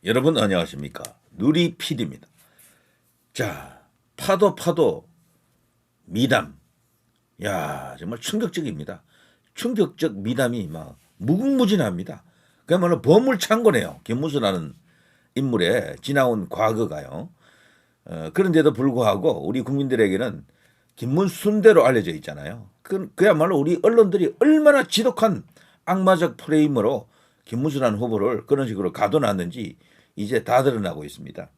여러분 안녕하십니까? 누리 PD입니다. 자, 파도 미담. 야, 정말 충격적입니다. 충격적 미담이 막 무궁무진합니다. 그야말로 보물창고네요. 김문수라는 인물의 지나온 과거가요. 그런데도 불구하고 우리 국민들에게는 김문수대로 알려져 있잖아요. 그야말로 우리 언론들이 얼마나 지독한 악마적 프레임으로 김문수라는 후보를 그런 식으로 가둬놨는지 이제 다 드러나고 있습니다.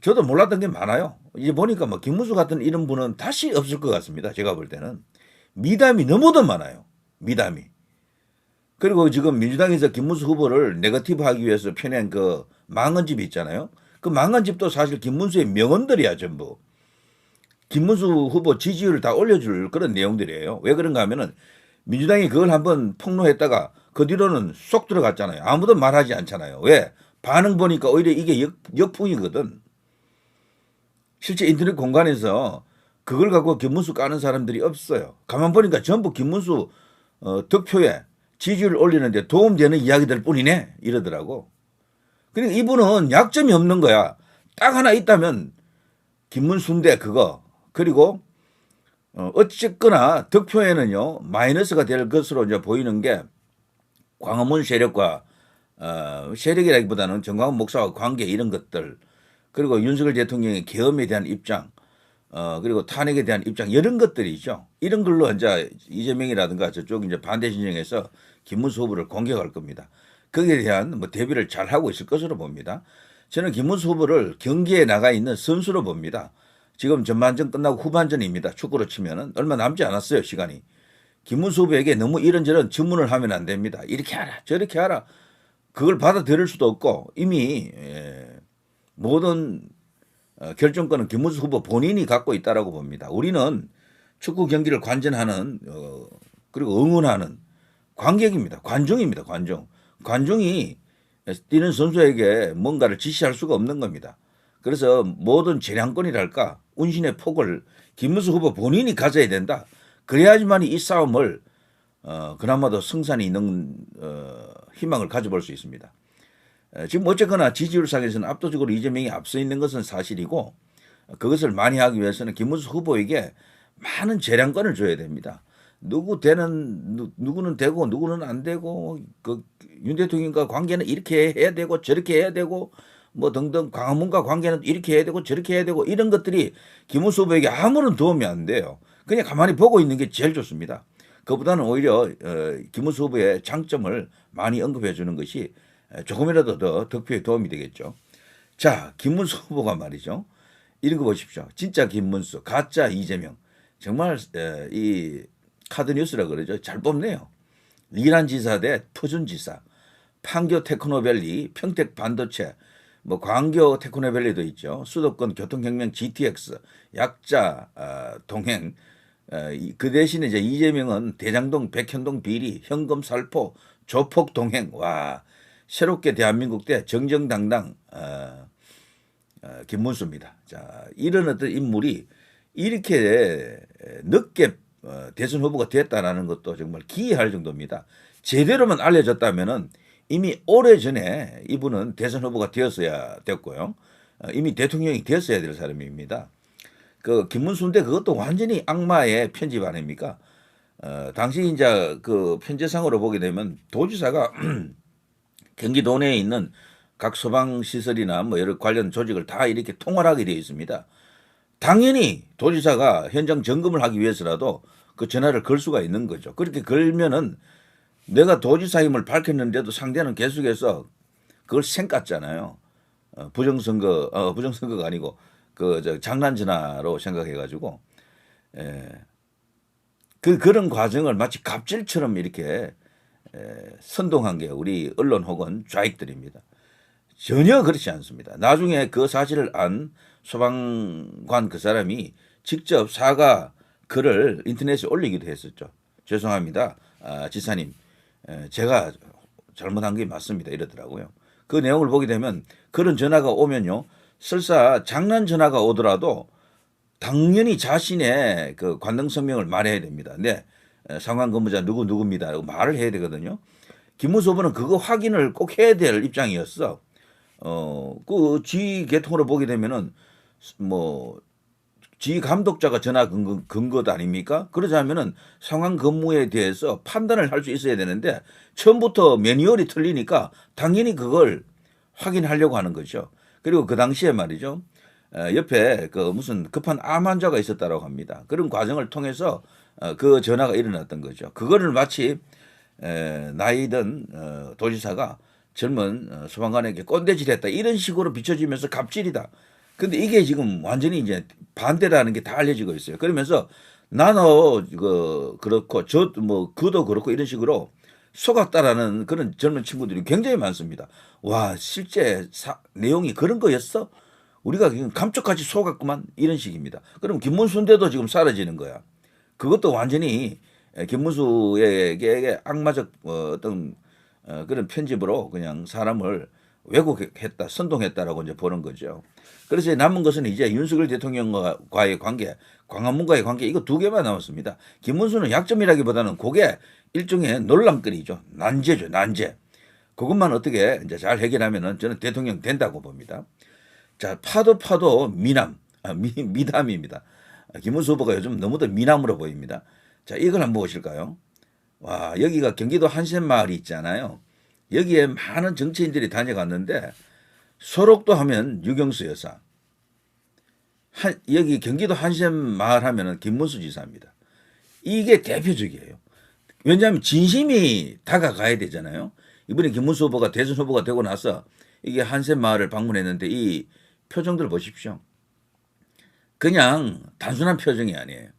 저도 몰랐던 게 많아요. 이제 보니까 뭐 김문수 같은 이런 분은 다시 없을 것 같습니다. 제가 볼 때는 미담이 너무도 많아요. 미담이. 그리고 지금 민주당에서 김문수 후보를 네거티브 하기 위해서 펴낸 그 망한 집이 있잖아요. 그 망한 집도 사실 김문수의 명언들이야 전부. 김문수 후보 지지율을 다 올려줄 그런 내용들이에요. 왜 그런가 하면은 민주당이 그걸 한번 폭로했다가 그 뒤로는 쏙 들어갔잖아요. 아무도 말하지 않잖아요. 왜? 반응 보니까 오히려 이게 역풍이거든. 실제 인터넷 공간에서 그걸 갖고 김문수 까는 사람들이 없어요. 가만 보니까 전부 김문수 득표에 지지율을 올리는데 도움되는 이야기들 뿐이네 이러더라고. 그러니까 이분은 약점이 없는 거야. 딱 하나 있다면 김문수인데 그거. 그리고 어쨌거나 득표에는요 마이너스가 될 것으로 이제 보이는 게 광화문 세력과 세력이라기보다는 정광훈 목사와 관계 이런 것들, 그리고 윤석열 대통령의 계엄에 대한 입장, 그리고 탄핵에 대한 입장 이런 것들이죠. 이런 걸로 이제 이재명이라든가 저쪽 이제 반대 진영에서 김문수 후보를 공격할 겁니다. 거기에 대한 뭐 대비를 잘 하고 있을 것으로 봅니다. 저는 김문수 후보를 경기에 나가 있는 선수로 봅니다. 지금 전반전 끝나고 후반전입니다. 축구로 치면은 얼마 남지 않았어요, 시간이. 김문수 후보에게 너무 이런저런 주문을 하면 안 됩니다. 이렇게 하라, 저렇게 하라. 그걸 받아들일 수도 없고 이미 모든 결정권은 김문수 후보 본인이 갖고 있다라고 봅니다. 우리는 축구 경기를 관전하는 그리고 응원하는 관객입니다. 관중입니다. 관중이 뛰는 선수에게 뭔가를 지시할 수가 없는 겁니다. 그래서 모든 재량권이랄까 운신의 폭을 김문수 후보 본인이 가져야 된다. 그래야지만 이 싸움을 그나마도 승산이 있는 희망을 가져볼 수 있습니다. 지금 어쨌거나 지지율상에서는 압도적으로 이재명이 앞서 있는 것은 사실이고 그것을 많이 하기 위해서는 김문수 후보에게 많은 재량권을 줘야 됩니다. 누구는 되고 누구는 안 되고 그 윤 대통령과 관계는 이렇게 해야 되고 저렇게 해야 되고 뭐 등등 광화문과 관계는 이렇게 해야 되고 저렇게 해야 되고 이런 것들이 김문수 후보에게 아무런 도움이 안 돼요. 그냥 가만히 보고 있는 게 제일 좋습니다. 그보다는 오히려 김문수 후보의 장점을 많이 언급해 주는 것이 조금이라도 더 득표에 도움이 되겠죠. 자, 김문수 후보가 말이죠. 이런 거 보십시오. 진짜 김문수, 가짜 이재명. 정말 이 카드뉴스라 그러죠. 잘 뽑네요. 이란 지사 대 표준 지사, 판교 테크노밸리, 평택 반도체, 뭐 광교 테크노밸리도 있죠. 수도권 교통혁명 GTX, 약자 동행. 그 대신에 이제 이재명은 대장동, 백현동 비리, 현금 살포, 조폭 동행. 와, 새롭게 대한민국 때 정정당당 김문수입니다. 자, 이런 어떤 인물이 이렇게 늦게 대선 후보가 됐다라는 것도 정말 기이할 정도입니다. 제대로만 알려졌다면은 이미 오래전에 이분은 대선 후보가 되었어야 됐고요. 이미 대통령이 되었어야 될 사람입니다. 그 김문수인데 그것도 완전히 악마의 편집 아닙니까? 당시 이제 그 편제상으로 보게 되면 도지사가 경기도 내에 있는 각 소방시설이나 뭐 여러 관련 조직을 다 이렇게 통할하게 되어 있습니다. 당연히 도지사가 현장 점검을 하기 위해서라도 그 전화를 걸 수가 있는 거죠. 그렇게 걸면은 내가 도지사임을 밝혔는데도 상대는 계속해서 그걸 생깠잖아요. 부정선거가 아니고 장난 전화로 생각해가지고 그런 과정을 마치 갑질처럼 이렇게 선동한 게 우리 언론 혹은 좌익들입니다. 전혀 그렇지 않습니다. 나중에 그 사실을 안 소방관 그 사람이 직접 사과 글을 인터넷에 올리기도 했었죠. 죄송합니다. 지사님. 제가 잘못한 게 맞습니다. 이러더라고요. 그 내용을 보게 되면 그런 전화가 오면요. 설사 장난 전화가 오더라도 당연히 자신의 그 관등 성명을 말해야 됩니다. 네, 상관 근무자 누구입니다. 말을 해야 되거든요. 김문수 후보는 그거 확인을 꼭 해야 될 입장이었어. 그 지 계통으로 보게 되면은 뭐 지 감독자가 전화 건 것 아닙니까? 그러자면은 상황 근무에 대해서 판단을 할 수 있어야 되는데 처음부터 매뉴얼이 틀리니까 당연히 그걸 확인하려고 하는 거죠. 그리고 그 당시에 말이죠. 옆에 그 무슨 급한 암 환자가 있었다라고 합니다. 그런 과정을 통해서 그 전화가 일어났던 거죠. 그거를 마치 나이 든 도지사가 젊은 소방관에게 꼰대질했다 이런 식으로 비춰지면서 갑질이다. 근데 이게 지금 완전히 이제 반대라는 게 다 알려지고 있어요. 그러면서 나도 그렇고 저 뭐 그도 그렇고 이런 식으로 속았다라는 그런 젊은 친구들이 굉장히 많습니다. 와 실제 내용이 그런 거였어? 우리가 그냥 감쪽같이 속았구만 이런 식입니다. 그럼 김문수인데도 지금 사라지는 거야. 그것도 완전히 김문수에게 악마적 어떤 그런 편집으로 그냥 사람을 왜곡했다, 선동했다라고 이제 보는 거죠. 그래서 남은 것은 이제 윤석열 대통령과의 관계, 광화문과의 관계 이거 두 개만 남았습니다. 김문수는 약점이라기보다는 그게 일종의 논란거리죠. 난제죠, 난제. 그것만 어떻게 이제 잘 해결하면은 저는 대통령 된다고 봅니다. 자, 파도 미남, 미담입니다. 김문수 후보가 요즘 너무도 미남으로 보입니다. 자, 이걸 한번 보실까요? 와, 여기가 경기도 한센마을이 있잖아요. 여기에 많은 정치인들이 다녀갔는데 소록도 하면 유경수 여사, 여기 경기도 한센마을 하면은 김문수 지사입니다. 이게 대표적이에요. 왜냐하면 진심이 다가가야 되잖아요. 이번에 김문수 후보가 대선 후보가 되고 나서 이게 한센마을을 방문했는데 이 표정들 보십시오. 그냥 단순한 표정이 아니에요.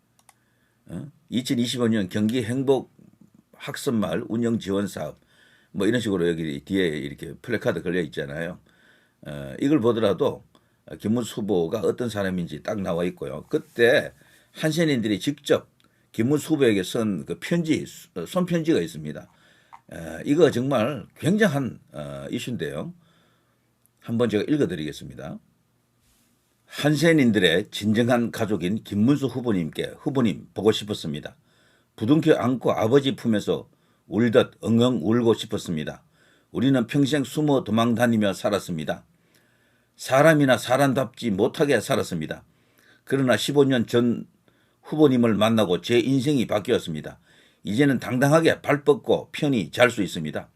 2025년 경기 행복 학습마을 운영 지원 사업 뭐 이런 식으로 여기 뒤에 이렇게 플래카드 걸려 있잖아요. 이걸 보더라도 김문수 후보가 어떤 사람인지 딱 나와 있고요. 그때 한센인들이 직접 김문수 후보에게 쓴 그 편지, 손편지가 있습니다. 이거 정말 굉장한 이슈인데요. 한번 제가 읽어드리겠습니다. 한센인들의 진정한 가족인 김문수 후보님께 후보님 보고 싶었습니다. 부둥켜 안고 아버지 품에서 울듯 엉엉 울고 싶었습니다. 우리는 평생 숨어 도망 다니며 살았습니다. 사람이나 사람답지 못하게 살았습니다. 그러나 15년 전 후보님을 만나고 제 인생이 바뀌었습니다. 이제는 당당하게 발 뻗고 편히 잘 수 있습니다.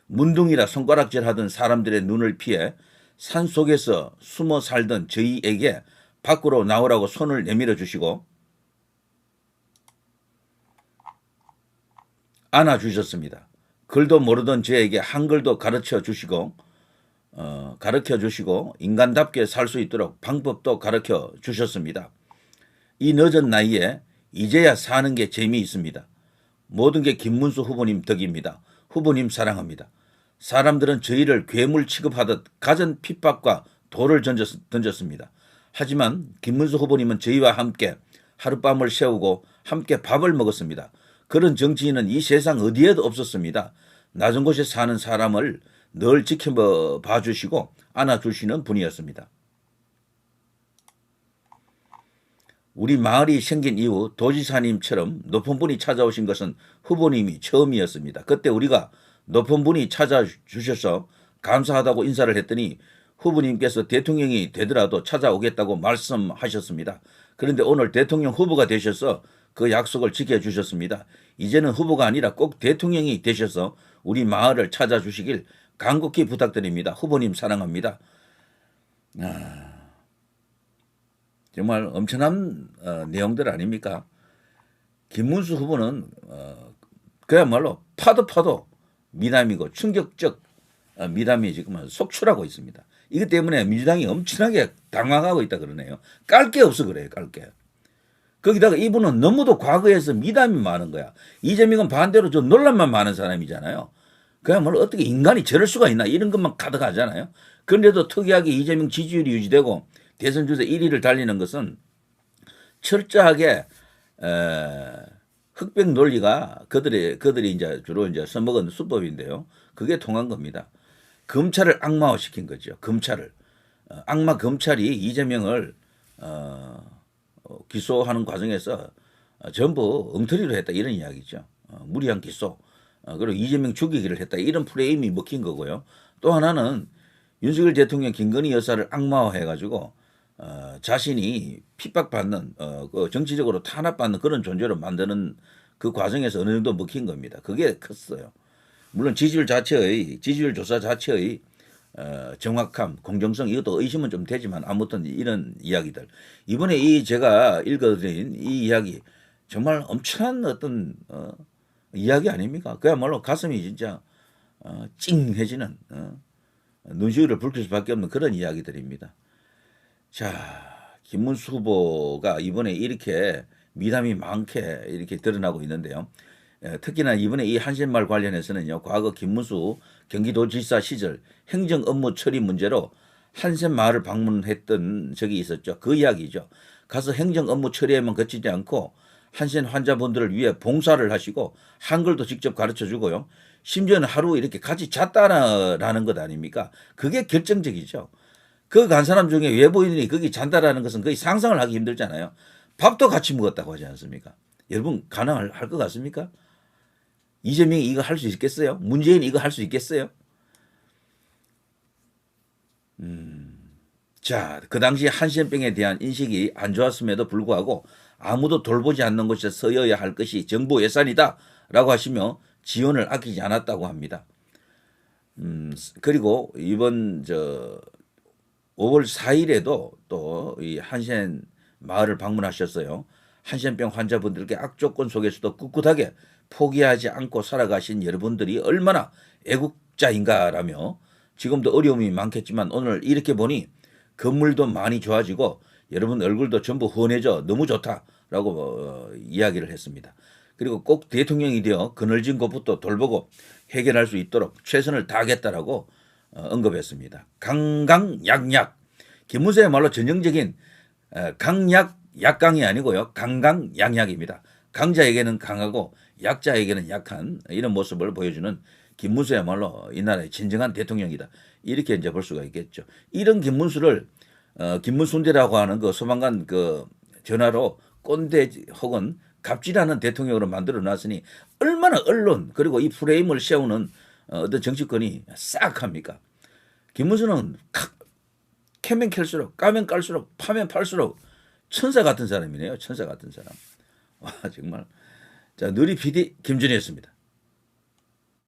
문둥이라 손가락질하던 사람들의 눈을 피해 산속에서 숨어 살던 저희에게 밖으로 나오라고 손을 내밀어 주시고 안아주셨습니다. 글도 모르던 저에게 한글도 가르쳐 주시고 인간답게 살 수 있도록 방법도 가르쳐 주셨습니다. 이 늦은 나이에 이제야 사는 게 재미있습니다. 모든 게 김문수 후보님 덕입니다. 후보님 사랑합니다. 사람들은 저희를 괴물 취급하듯 갖은 핍박과 돌을 던졌습니다. 하지만 김문수 후보님은 저희와 함께 하룻밤을 새우고 함께 밥을 먹었습니다. 그런 정치인은 이 세상 어디에도 없었습니다. 낮은 곳에 사는 사람을 늘 지켜봐 주시고 안아주시는 분이었습니다. 우리 마을이 생긴 이후 도지사님처럼 높은 분이 찾아오신 것은 후보님이 처음이었습니다. 그때 우리가 높은 분이 찾아주셔서 감사하다고 인사를 했더니 후보님께서 대통령이 되더라도 찾아오겠다고 말씀하셨습니다. 그런데 오늘 대통령 후보가 되셔서 그 약속을 지켜주셨습니다. 이제는 후보가 아니라 꼭 대통령이 되셔서 우리 마을을 찾아주시길 간곡히 부탁드립니다. 후보님 사랑합니다. 정말 엄청난 내용들 아닙니까? 김문수 후보는 그야말로 파도 미담이고 충격적 미담이 지금 속출하고 있습니다. 이것 때문에 민주당이 엄청나게 당황하고 있다 그러네요. 깔 게 없어 그래요. 깔 게. 거기다가 이분은 너무도 과거에서 미담이 많은 거야. 이재명은 반대로 저 논란만 많은 사람이잖아요. 그야말로 어떻게 인간이 저럴 수가 있나 이런 것만 가득하잖아요. 그런데도 특이하게 이재명 지지율이 유지되고 대선 주자 1위를 달리는 것은 철저하게 흑백 논리가 그들이 이제 주로 이제 써먹은 수법인데요. 그게 통한 겁니다. 검찰을 악마화시킨 거죠. 검찰을 악마 검찰이 이재명을 기소하는 과정에서 전부 엉터리로 했다 이런 이야기죠. 무리한 기소 그리고 이재명 죽이기를 했다 이런 프레임이 먹힌 거고요. 또 하나는 윤석열 대통령 김건희 여사를 악마화해가지고 자신이 핍박받는 그 정치적으로 탄압받는 그런 존재로 만드는 그 과정에서 어느 정도 먹힌 겁니다. 그게 컸어요. 물론 지지율 조사 자체의 정확함, 공정성 이것도 의심은 좀 되지만 아무튼 이런 이야기들 이번에 이 제가 읽어드린 이 이야기 정말 엄청난 어떤 이야기 아닙니까? 그야말로 가슴이 진짜 찡해지는 눈시울을 붉힐 수밖에 없는 그런 이야기들입니다. 자, 김문수 후보가 이번에 이렇게 미담이 많게 이렇게 드러나고 있는데요. 특히나 이번에 이 한신마을 관련해서는요. 과거 김문수 경기도지사 시절 행정 업무 처리 문제로 한신마을을 방문했던 적이 있었죠. 그 이야기죠. 가서 행정 업무 처리에만 그치지 않고 한신 환자분들을 위해 봉사를 하시고 한글도 직접 가르쳐 주고요. 심지어는 하루 이렇게 같이 잤다라는 것 아닙니까? 그게 결정적이죠. 그 간 사람 중에 외부인이 거기 잔다라는 것은 거의 상상을 하기 힘들잖아요. 밥도 같이 먹었다고 하지 않습니까? 여러분 가능할 것 같습니까? 이재명이 이거 할 수 있겠어요? 문재인이 이거 할 수 있겠어요? 자, 그 당시 한센병에 대한 인식이 안 좋았음에도 불구하고 아무도 돌보지 않는 곳에 서여야 할 것이 정부 예산이다 라고 하시며 지원을 아끼지 않았다고 합니다. 그리고 이번 5월 4일에도 또 이 한센 마을을 방문하셨어요. 한센병 환자분들께 악조건 속에서도 꿋꿋하게 포기하지 않고 살아가신 여러분들이 얼마나 애국자인가라며 지금도 어려움이 많겠지만 오늘 이렇게 보니 건물도 많이 좋아지고 여러분 얼굴도 전부 훤해져 너무 좋다라고 이야기를 했습니다. 그리고 꼭 대통령이 되어 그늘진 곳부터 돌보고 해결할 수 있도록 최선을 다하겠다라고 언급했습니다. 강강약약 김문수의 말로 전형적인 강약 약강이 아니고요. 강강약약입니다. 강자에게는 강하고 약자에게는 약한 이런 모습을 보여주는 김문수야말로 이 나라의 진정한 대통령이다. 이렇게 이제 볼 수가 있겠죠. 이런 김문수를 김문순대라고 하는 그 소방관 그 전화로 꼰대 혹은 갑질하는 대통령으로 만들어 놨으니 얼마나 언론 그리고 이 프레임을 세우는 어떤 정치권이 싹 합니까? 김문수는 캐면 캘수록 까면 깔수록 파면 팔수록 천사 같은 사람이네요. 천사 같은 사람. 와 정말. 자 누리 PD 김준희였습니다.